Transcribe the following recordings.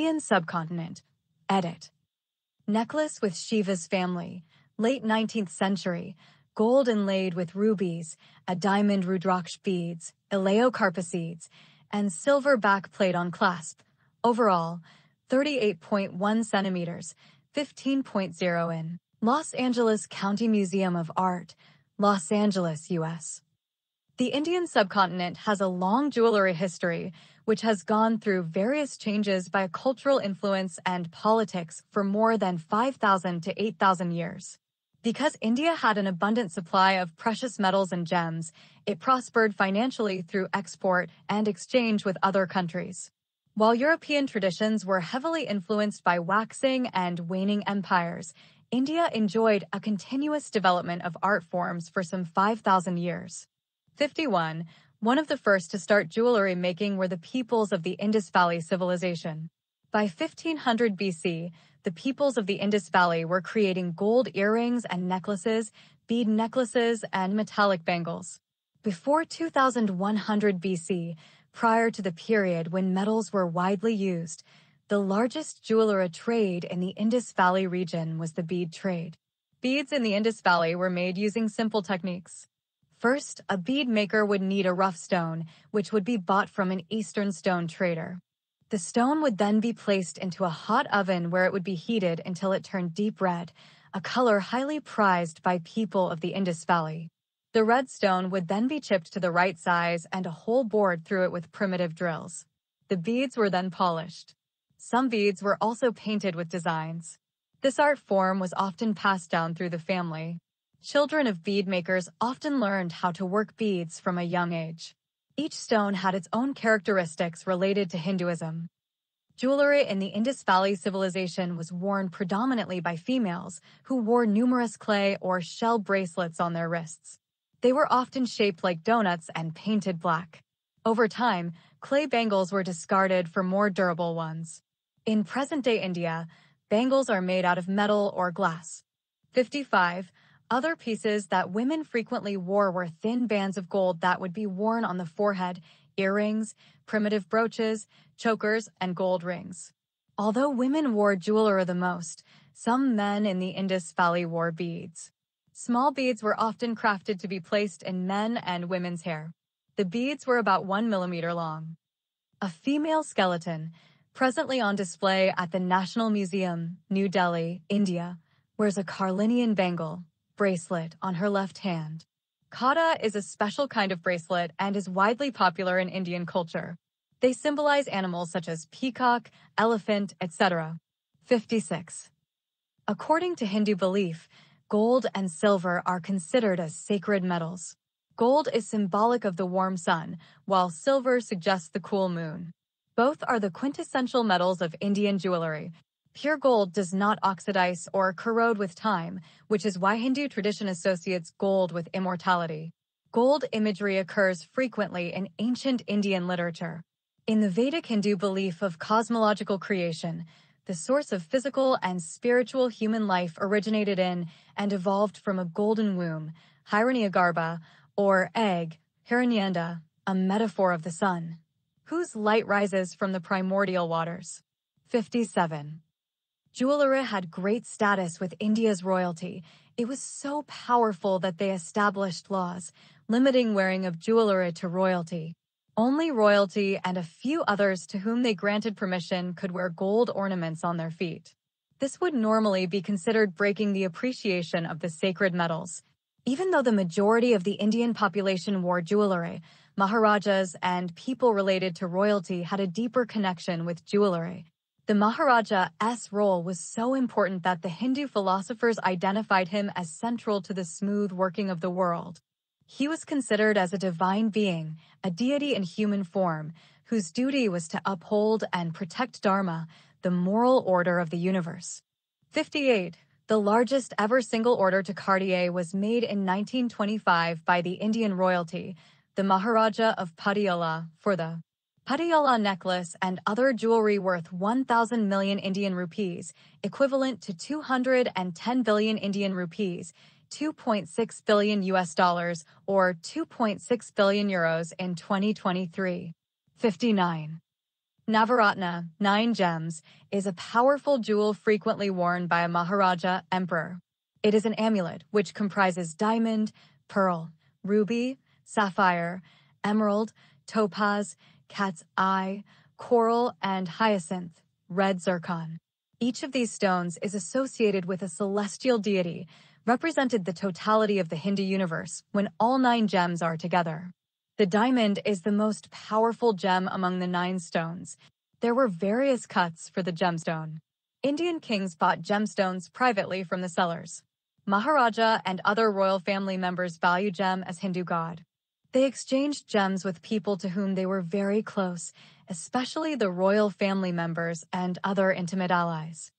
Indian subcontinent. Edit. Necklace with Shiva's family. Late 19th century. Gold inlaid with rubies, a diamond rudraksh beads, eleocarpacines, and silver backplate on clasp. Overall, 38.1 centimeters, 15.0 in. Los Angeles County Museum of Art, Los Angeles, U.S. The Indian subcontinent has a long jewelry history, which has gone through various changes by cultural influence and politics for more than 5,000 to 8,000 years. Because India had an abundant supply of precious metals and gems, it prospered financially through export and exchange with other countries. While European traditions were heavily influenced by waxing and waning empires, India enjoyed a continuous development of art forms for some 5,000 years. 51. One of the first to start jewelry making were the peoples of the Indus Valley Civilization. By 1500 BC, the peoples of the Indus Valley were creating gold earrings and necklaces, bead necklaces, and metallic bangles. Before 2100 BC, prior to the period when metals were widely used, the largest jewelry trade in the Indus Valley region was the bead trade. Beads in the Indus Valley were made using simple techniques. First, a bead maker would need a rough stone, which would be bought from an Eastern stone trader. The stone would then be placed into a hot oven where it would be heated until it turned deep red, a color highly prized by people of the Indus Valley. The red stone would then be chipped to the right size and a hole bored through it with primitive drills. The beads were then polished. Some beads were also painted with designs. This art form was often passed down through the family. Children of bead makers often learned how to work beads from a young age. Each stone had its own characteristics related to Hinduism. Jewelry in the Indus Valley Civilization was worn predominantly by females, who wore numerous clay or shell bracelets on their wrists. They were often shaped like donuts and painted black. Over time, clay bangles were discarded for more durable ones. In present-day India, bangles are made out of metal or glass. 55. Other pieces that women frequently wore were thin bands of gold that would be worn on the forehead, earrings, primitive brooches, chokers, and gold rings. Although women wore jewelry the most, some men in the Indus Valley wore beads. Small beads were often crafted to be placed in men and women's hair. The beads were about 1 millimeter long. A female skeleton, presently on display at the National Museum, New Delhi, India, wears a carnelian bangle bracelet on her left hand. Kata is a special kind of bracelet and is widely popular in Indian culture. They symbolize animals such as peacock, elephant, etc. 56. According to Hindu belief, gold and silver are considered as sacred metals. Gold is symbolic of the warm sun, while silver suggests the cool moon. Both are the quintessential metals of Indian jewelry. Pure gold does not oxidize or corrode with time, which is why Hindu tradition associates gold with immortality. Gold imagery occurs frequently in ancient Indian literature. In the Vedic Hindu belief of cosmological creation, the source of physical and spiritual human life originated in and evolved from a golden womb, Hiranyagarbha, or egg, Hiranyanda, a metaphor of the sun, whose light rises from the primordial waters. 57. Jewelry had great status with India's royalty. It was so powerful that they established laws limiting wearing of jewelry to royalty. Only royalty and a few others to whom they granted permission could wear gold ornaments on their feet. This would normally be considered breaking the appreciation of the sacred metals. Even though the majority of the Indian population wore jewelry, Maharajas and people related to royalty had a deeper connection with jewelry. The Maharaja's role was so important that the Hindu philosophers identified him as central to the smooth working of the world. He was considered as a divine being, a deity in human form, whose duty was to uphold and protect Dharma, the moral order of the universe. 58. The largest ever single order to Cartier was made in 1925 by the Indian royalty, the Maharaja of Patiala, for the Patiala necklace and other jewelry worth 1,000 million Indian rupees, equivalent to 210 billion Indian rupees, 2.6 billion US dollars, or 2.6 billion euros in 2023. 59. Navaratna, 9 gems, is a powerful jewel frequently worn by a Maharaja emperor. It is an amulet which comprises diamond, pearl, ruby, sapphire, emerald, topaz, cat's eye, coral, and hyacinth, red zircon. Each of these stones is associated with a celestial deity, represented the totality of the Hindu universe when all 9 gems are together. The diamond is the most powerful gem among the 9 stones. There were various cuts for the gemstone. Indian kings bought gemstones privately from the sellers. Maharaja and other royal family members value gem as Hindu god. They exchanged gems with people to whom they were very close, especially the royal family members and other intimate allies.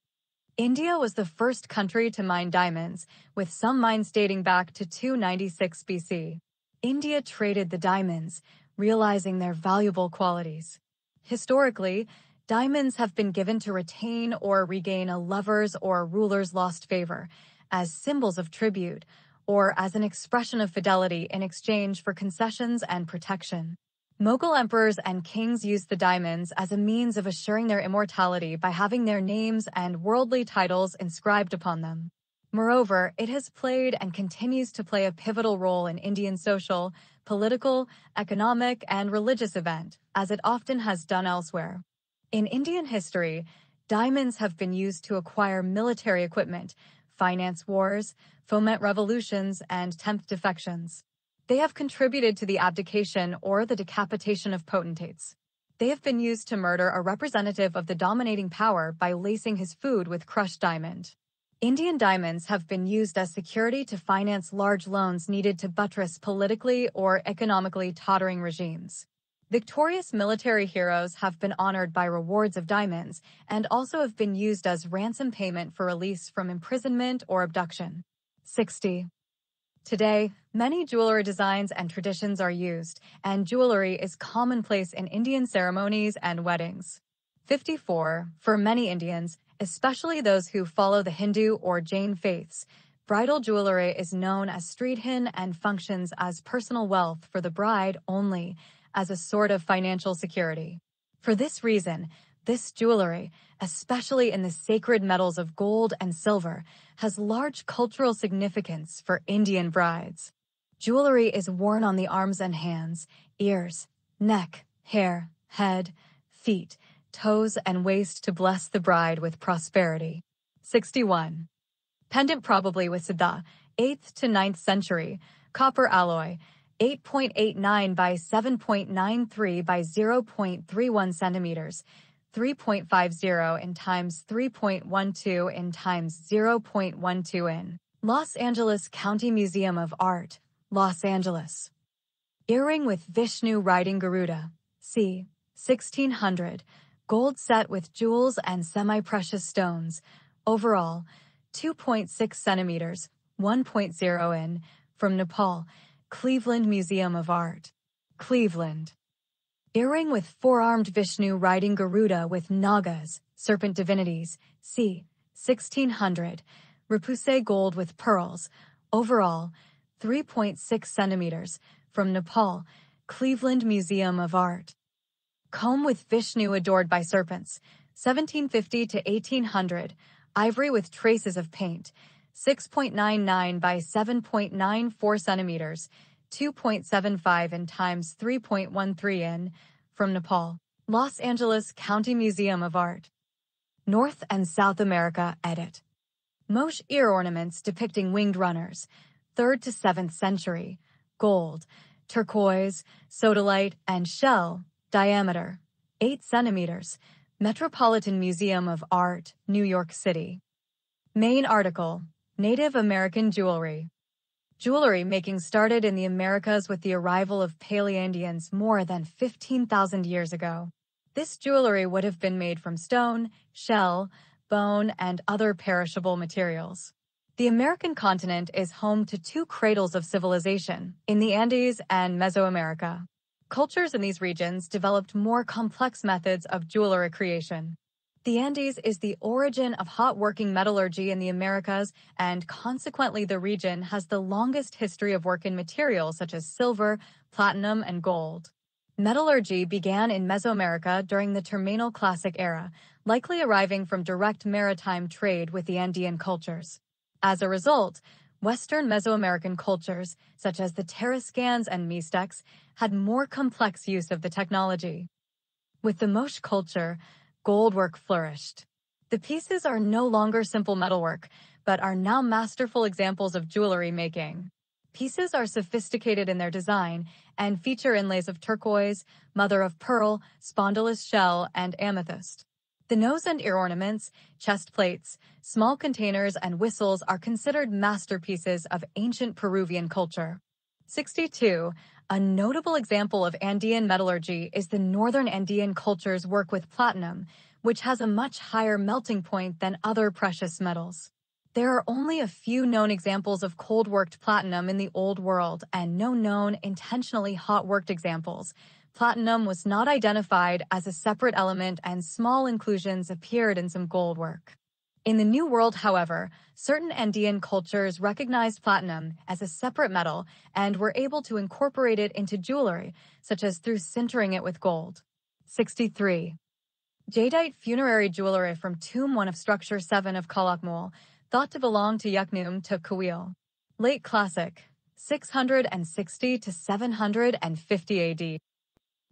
India was the first country to mine diamonds, with some mines dating back to 296 BC. India traded the diamonds, realizing their valuable qualities. Historically, diamonds have been given to retain or regain a lover's or ruler's lost favor, as symbols of tribute, or as an expression of fidelity in exchange for concessions and protection. Mughal emperors and kings used the diamonds as a means of assuring their immortality by having their names and worldly titles inscribed upon them. Moreover, it has played and continues to play a pivotal role in Indian social, political, economic, and religious event, as it often has done elsewhere. In Indian history, diamonds have been used to acquire military equipment, finance wars, foment revolutions, and tempt defections. They have contributed to the abdication or the decapitation of potentates. They have been used to murder a representative of the dominating power by lacing his food with crushed diamond. Indian diamonds have been used as security to finance large loans needed to buttress politically or economically tottering regimes. Victorious military heroes have been honored by rewards of diamonds and also have been used as ransom payment for release from imprisonment or abduction. 60. Today, many jewelry designs and traditions are used, and jewelry is commonplace in Indian ceremonies and weddings. 54. For many Indians, especially those who follow the Hindu or Jain faiths, bridal jewelry is known as sridhan and functions as personal wealth for the bride only, as a sort of financial security. For this reason, this jewelry, especially in the sacred metals of gold and silver, has large cultural significance for Indian brides. Jewelry is worn on the arms and hands, ears, neck, hair, head, feet, toes, and waist to bless the bride with prosperity. 61. Pendant probably with Siddha, 8th to 9th century, copper alloy, 8.89 by 7.93 by 0.31 centimeters, 3.50 in times 3.12 in times 0.12 in. Los Angeles County Museum of Art, Los Angeles. Earring with Vishnu riding Garuda, c. 1600, gold set with jewels and semi-precious stones, overall, 2.6 centimeters, 1.0 in, from Nepal, Cleveland Museum of Art, Cleveland. Earring with four-armed Vishnu riding Garuda with Nagas, serpent divinities, c. 1600, repoussé gold with pearls, overall, 3.6 centimeters, from Nepal, Cleveland Museum of Art. Comb with Vishnu adored by serpents, 1750 to 1800, ivory with traces of paint, 6.99 by 7.94 centimeters, 2.75 in times 3.13 in, from Nepal, Los Angeles County Museum of Art. North and South America edit. Moche ear ornaments depicting winged runners, 3rd to 7th century, gold, turquoise, sodalite, and shell, diameter, 8 centimeters, Metropolitan Museum of Art, New York City. Main article, Native American Jewelry. Jewelry making started in the Americas with the arrival of Paleo-Indians more than 15,000 years ago. This jewelry would have been made from stone, shell, bone, and other perishable materials. The American continent is home to 2 cradles of civilization, in the Andes and Mesoamerica. Cultures in these regions developed more complex methods of jewelry creation. The Andes is the origin of hot working metallurgy in the Americas, and consequently the region has the longest history of work in materials such as silver, platinum, and gold. Metallurgy began in Mesoamerica during the Terminal Classic era, likely arriving from direct maritime trade with the Andean cultures. As a result, Western Mesoamerican cultures, such as the Tarascans and Mixtecs, had more complex use of the technology. With the Moche culture, goldwork flourished. The pieces are no longer simple metalwork, but are now masterful examples of jewelry making. Pieces are sophisticated in their design and feature inlays of turquoise, mother-of-pearl, spondylus shell, and amethyst. The nose and ear ornaments, chest plates, small containers, and whistles are considered masterpieces of ancient Peruvian culture. 62. A notable example of Andean metallurgy is the northern Andean culture's work with platinum, which has a much higher melting point than other precious metals. There are only a few known examples of cold-worked platinum in the Old World and no known intentionally hot-worked examples. Platinum was not identified as a separate element and small inclusions appeared in some gold work. In the New World, however, certain Andean cultures recognized platinum as a separate metal and were able to incorporate it into jewelry, such as through sintering it with gold. 63. Jadeite funerary jewelry from Tomb 1 of Structure 7 of Calakmul, thought to belong to Yuknum Tukwil. Late Classic, 660 to 750 AD.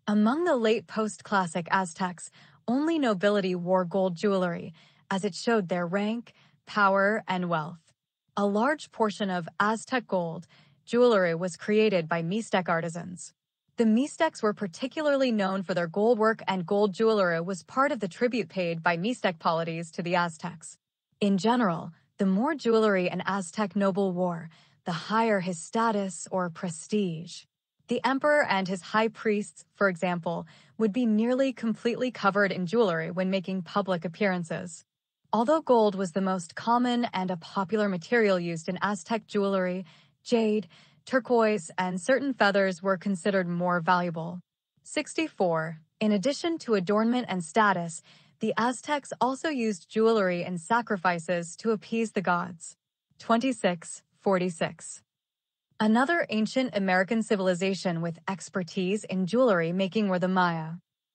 Among the late post-classic Aztecs, only nobility wore gold jewelry, as it showed their rank, power, and wealth. A large portion of Aztec gold jewelry was created by Mixtec artisans. The Mixtecs were particularly known for their gold work, and gold jewelry was part of the tribute paid by Mixtec polities to the Aztecs. In general, the more jewelry an Aztec noble wore, the higher his status or prestige. The emperor and his high priests, for example, would be nearly completely covered in jewelry when making public appearances. Although gold was the most common and a popular material used in Aztec jewelry, jade, turquoise, and certain feathers were considered more valuable. 64. In addition to adornment and status, the Aztecs also used jewelry in sacrifices to appease the gods. 2646. Another ancient American civilization with expertise in jewelry making were the Maya.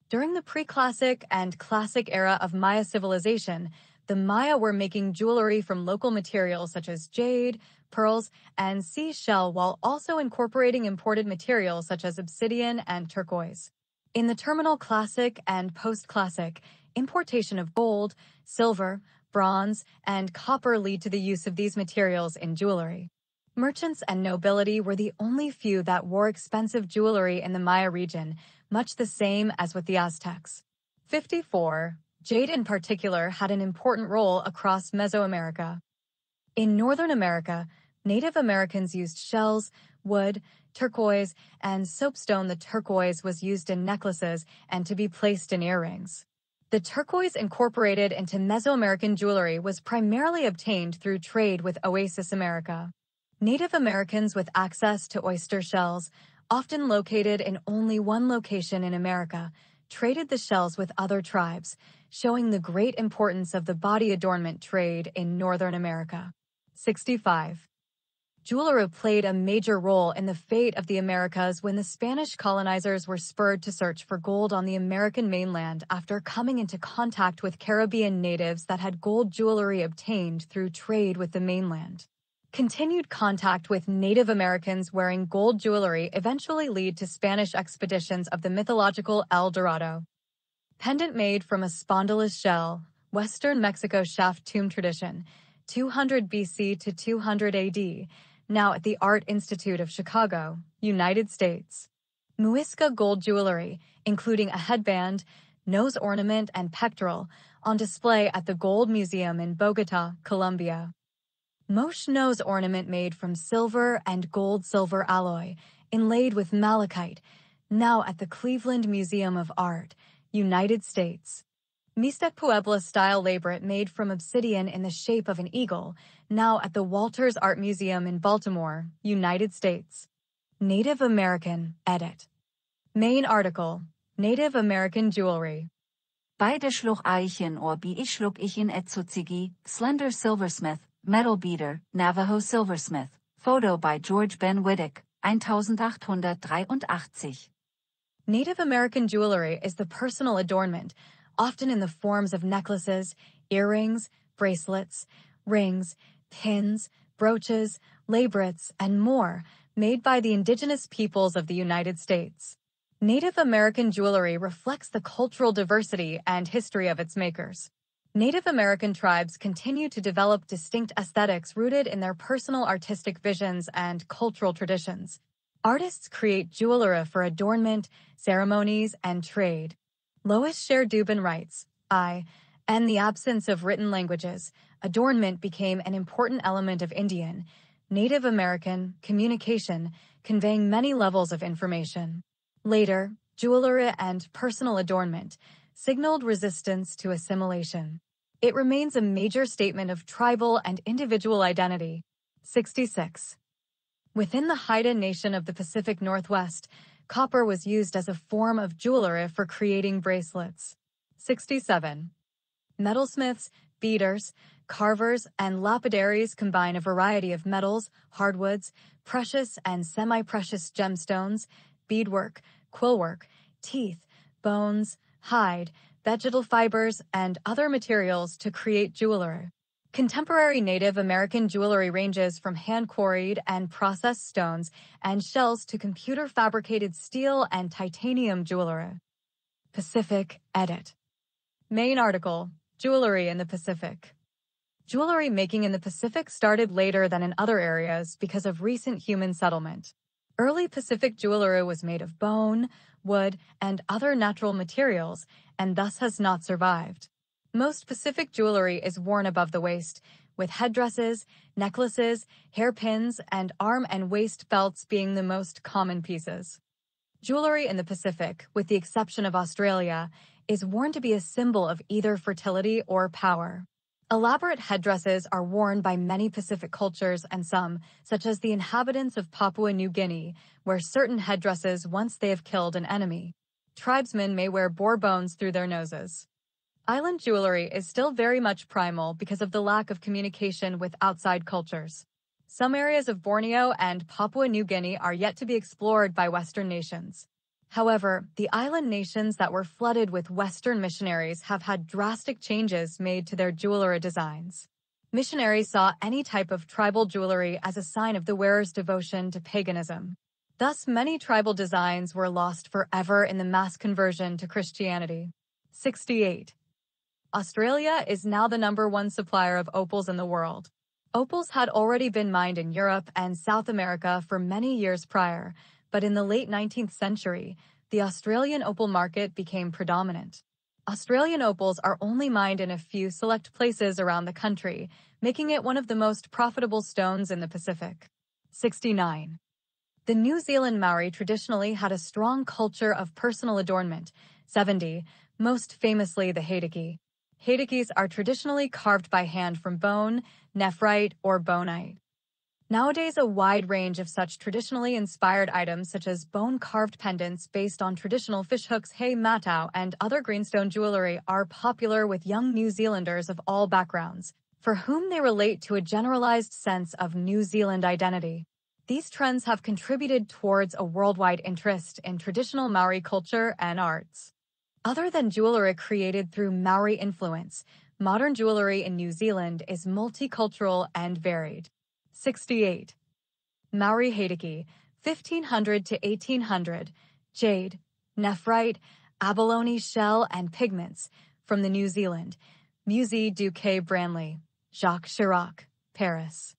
During the pre-classic and classic era of Maya civilization, the Maya were making jewelry from local materials such as jade, pearls, and seashell, while also incorporating imported materials such as obsidian and turquoise. In the terminal classic and post-classic, importation of gold, silver, bronze, and copper lead to the use of these materials in jewelry. Merchants and nobility were the only few that wore expensive jewelry in the Maya region, much the same as with the Aztecs. 54. Jade in particular had an important role across Mesoamerica. In Northern America, Native Americans used shells, wood, turquoise, and soapstone. The turquoise was used in necklaces and to be placed in earrings. The turquoise incorporated into Mesoamerican jewelry was primarily obtained through trade with Oasis America. Native Americans with access to oyster shells, often located in only one location in America, traded the shells with other tribes, showing the great importance of the body adornment trade in Northern America. 65. Jewelry played a major role in the fate of the Americas when the Spanish colonizers were spurred to search for gold on the American mainland after coming into contact with Caribbean natives that had gold jewelry obtained through trade with the mainland. Continued contact with Native Americans wearing gold jewelry eventually led to Spanish expeditions of the mythological El Dorado. Pendant made from a spondylus shell, Western Mexico shaft tomb tradition, 200 BC to 200 AD, now at the Art Institute of Chicago, United States. Muisca gold jewelry, including a headband, nose ornament, and pectoral, on display at the Gold Museum in Bogota, Colombia. Moche nose ornament made from silver and gold-silver alloy, inlaid with malachite, now at the Cleveland Museum of Art, United States. Mixtec Puebla-style labret made from obsidian in the shape of an eagle, now at the Walters Art Museum in Baltimore, United States. Native American, edit. Main article, Native American jewelry. Beide Schluch-Eichen or Bi-Schluck-Eichen Etsuzigi, slender silversmith, metal beater, Navajo silversmith, photo by George Ben Wittick, 1883. Native American jewelry is the personal adornment, often in the forms of necklaces, earrings, bracelets, rings, pins, brooches, labrets, and more, made by the indigenous peoples of the United States. Native American jewelry reflects the cultural diversity and history of its makers. Native American tribes continue to develop distinct aesthetics rooted in their personal artistic visions and cultural traditions. Artists create jewelry for adornment, ceremonies, and trade. Lois Sher Dubin writes, in the absence of written languages, adornment became an important element of Indian, Native American communication, conveying many levels of information. Later, jewelry and personal adornment signaled resistance to assimilation. It remains a major statement of tribal and individual identity. 66. Within the Haida Nation of the Pacific Northwest, copper was used as a form of jewelry for creating bracelets. 67. Metalsmiths, beaters, carvers, and lapidaries combine a variety of metals, hardwoods, precious and semi-precious gemstones, beadwork, quillwork, teeth, bones, hide, vegetal fibers, and other materials to create jewelry. Contemporary Native American jewelry ranges from hand-quarried and processed stones and shells to computer-fabricated steel and titanium jewelry. Pacific Edit. Main article, Jewelry in the Pacific. Jewelry making in the Pacific started later than in other areas because of recent human settlement. Early Pacific jewelry was made of bone, wood, and other natural materials, and thus has not survived. Most Pacific jewelry is worn above the waist, with headdresses, necklaces, hairpins, and arm and waist belts being the most common pieces. Jewelry in the Pacific, with the exception of Australia, is worn to be a symbol of either fertility or power. Elaborate headdresses are worn by many Pacific cultures and some, such as the inhabitants of Papua New Guinea, wear certain headdresses once they have killed an enemy. Tribesmen may wear boar bones through their noses. Island jewelry is still very much primal because of the lack of communication with outside cultures. Some areas of Borneo and Papua New Guinea are yet to be explored by Western nations. However, the island nations that were flooded with Western missionaries have had drastic changes made to their jewelry designs. Missionaries saw any type of tribal jewelry as a sign of the wearer's devotion to paganism. Thus, many tribal designs were lost forever in the mass conversion to Christianity. 68. Australia is now the #1 supplier of opals in the world. Opals had already been mined in Europe and South America for many years prior, but in the late 19th century, the Australian opal market became predominant. Australian opals are only mined in a few select places around the country, making it one of the most profitable stones in the Pacific. 69. The New Zealand Maori traditionally had a strong culture of personal adornment. 70. Most famously the heideki. Heidekis are traditionally carved by hand from bone, nephrite, or bonite. Nowadays, a wide range of such traditionally inspired items such as bone-carved pendants based on traditional fishhooks, hei matau, and other greenstone jewelry are popular with young New Zealanders of all backgrounds, for whom they relate to a generalized sense of New Zealand identity. These trends have contributed towards a worldwide interest in traditional Maori culture and arts. Other than jewelry created through Maori influence, modern jewelry in New Zealand is multicultural and varied. 68. Maori heideki, 1500 to 1800, jade, nephrite, abalone shell, and pigments, from the New Zealand, Musée du Quai Branly, Jacques Chirac, Paris.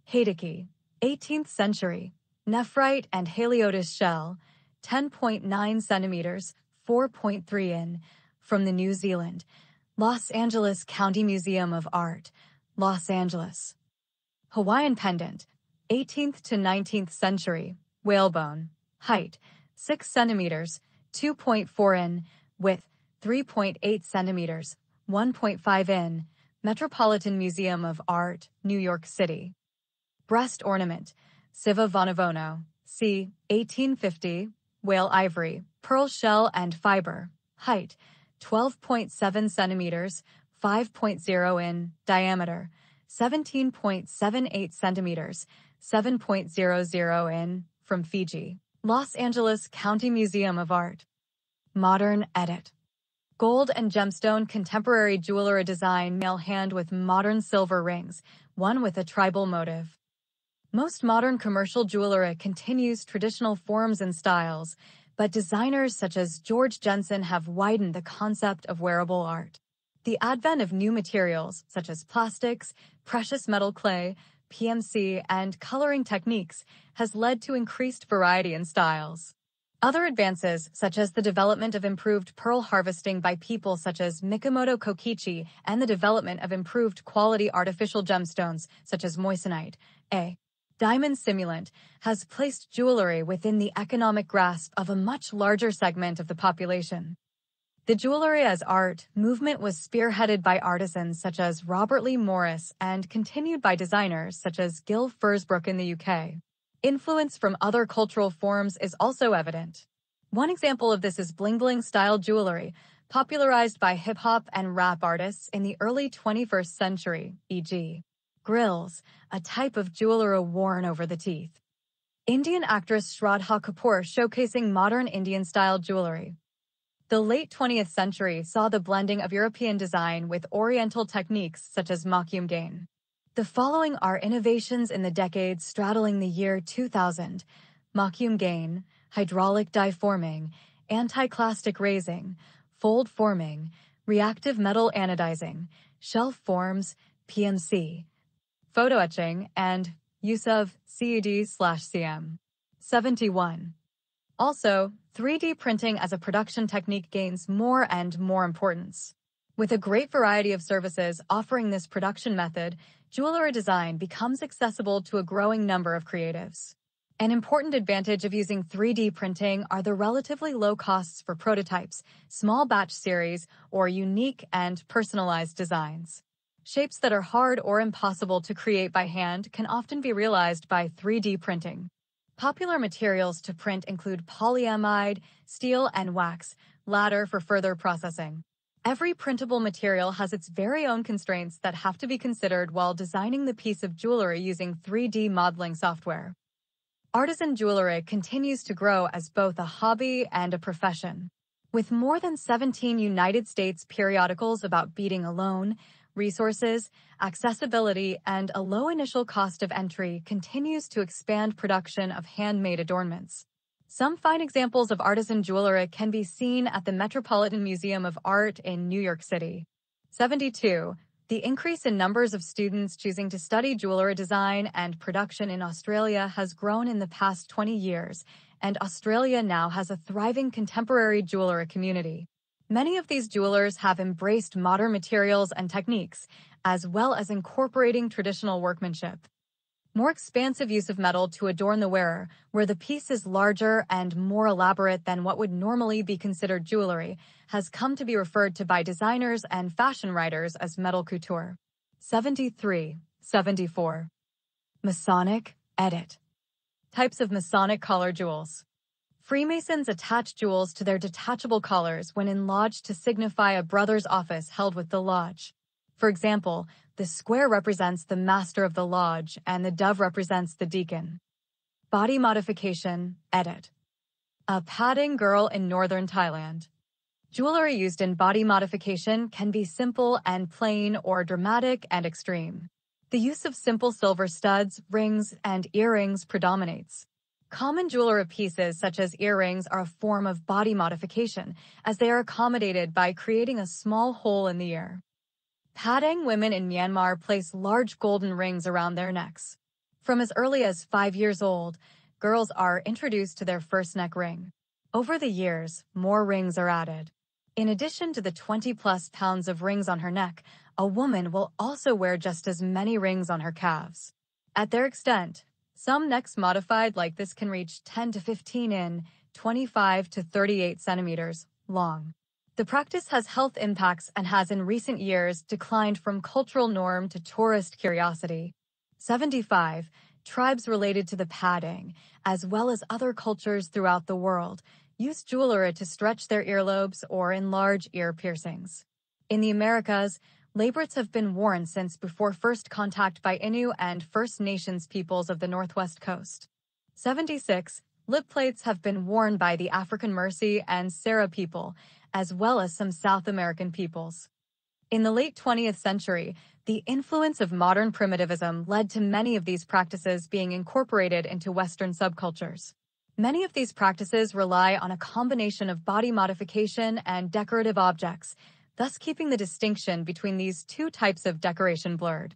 Heideki, 18th century, nephrite and Haliotis shell, 10.9 centimeters, 4.3 in, from the New Zealand, Los Angeles County Museum of Art, Los Angeles. Hawaiian pendant, 18th to 19th century, whalebone, height, 6 centimeters, 2.4 in, width, 3.8 centimeters, 1.5 in, Metropolitan Museum of Art, New York City. Breast ornament, Siva Vonavono, c. 1850, whale ivory, pearl shell and fiber, height, 12.7 centimeters, 5.0 in, diameter, 17.78 centimeters, 7.00 in, from Fiji. Los Angeles County Museum of Art. Modern edit. Gold and gemstone contemporary jewelry design male hand with modern silver rings, one with a tribal motive. Most modern commercial jewelry continues traditional forms and styles, but designers such as George Jensen have widened the concept of wearable art. The advent of new materials, such as plastics, precious metal clay, PMC, and coloring techniques, has led to increased variety in styles. Other advances, such as the development of improved pearl harvesting by people such as Mikomoto Kokichi and the development of improved quality artificial gemstones, such as moissanite, a diamond simulant, has placed jewelry within the economic grasp of a much larger segment of the population. The jewelry as art movement was spearheaded by artisans such as Robert Lee Morris and continued by designers such as Gil Fursbrook in the UK. Influence from other cultural forms is also evident. One example of this is bling-bling style jewelry, popularized by hip-hop and rap artists in the early 21st century, e.g. grills, a type of jewelry worn over the teeth. Indian actress Shraddha Kapoor showcasing modern Indian-style jewelry. The late 20th century saw the blending of European design with Oriental techniques such as makyum. The following are innovations in the decades straddling the year 2000: makyum, hydraulic die forming, anti-clastic raising, fold forming, reactive metal anodizing, shelf forms, PMC, photo etching, and use of CAD/CM. 71. Also, 3D printing as a production technique gains more and more importance. With a great variety of services offering this production method, jewelry design becomes accessible to a growing number of creatives. An important advantage of using 3D printing are the relatively low costs for prototypes, small batch series, or unique and personalized designs. Shapes that are hard or impossible to create by hand can often be realized by 3D printing. Popular materials to print include polyamide, steel, and wax, latter for further processing. Every printable material has its very own constraints that have to be considered while designing the piece of jewelry using 3D modeling software. Artisan jewelry continues to grow as both a hobby and a profession. With more than 17 United States periodicals about beading alone, resources, accessibility, and a low initial cost of entry continues to expand production of handmade adornments. Some fine examples of artisan jewelry can be seen at the Metropolitan Museum of Art in New York City. 72. The increase in numbers of students choosing to study jewelry design and production in Australia has grown in the past 20 years, and Australia now has a thriving contemporary jewelry community. Many of these jewelers have embraced modern materials and techniques, as well as incorporating traditional workmanship. More expansive use of metal to adorn the wearer, where the piece is larger and more elaborate than what would normally be considered jewelry, has come to be referred to by designers and fashion writers as metal couture. 73. 74. Masonic edit. Types of Masonic collar jewels. Freemasons attach jewels to their detachable collars when in lodge to signify a brother's office held with the lodge. For example, the square represents the master of the lodge and the dove represents the deacon. Body modification edit. A padding girl in northern Thailand. Jewelry used in body modification can be simple and plain or dramatic and extreme. The use of simple silver studs, rings, and earrings predominates. Common jewelry pieces such as earrings are a form of body modification, as they are accommodated by creating a small hole in the ear. Padang women in Myanmar place large golden rings around their necks. From as early as 5 years old, girls are introduced to their first neck ring. Over the years, more rings are added. In addition to the 20-plus pounds of rings on her neck, a woman will also wear just as many rings on her calves. At their extent, some necks modified like this can reach 10 to 15 in, 25 to 38 centimeters long. The practice has health impacts and has in recent years declined from cultural norm to tourist curiosity. 75. Tribes related to the Padang, as well as other cultures throughout the world, use jewelry to stretch their earlobes or enlarge ear piercings. In the Americas, labrets have been worn since before first contact by Innu and First Nations peoples of the Northwest Coast. 76. Lip plates have been worn by the African Mercy and Sera people, as well as some South American peoples. In the late 20th century, the influence of modern primitivism led to many of these practices being incorporated into Western subcultures. Many of these practices rely on a combination of body modification and decorative objects, thus keeping the distinction between these two types of decoration blurred.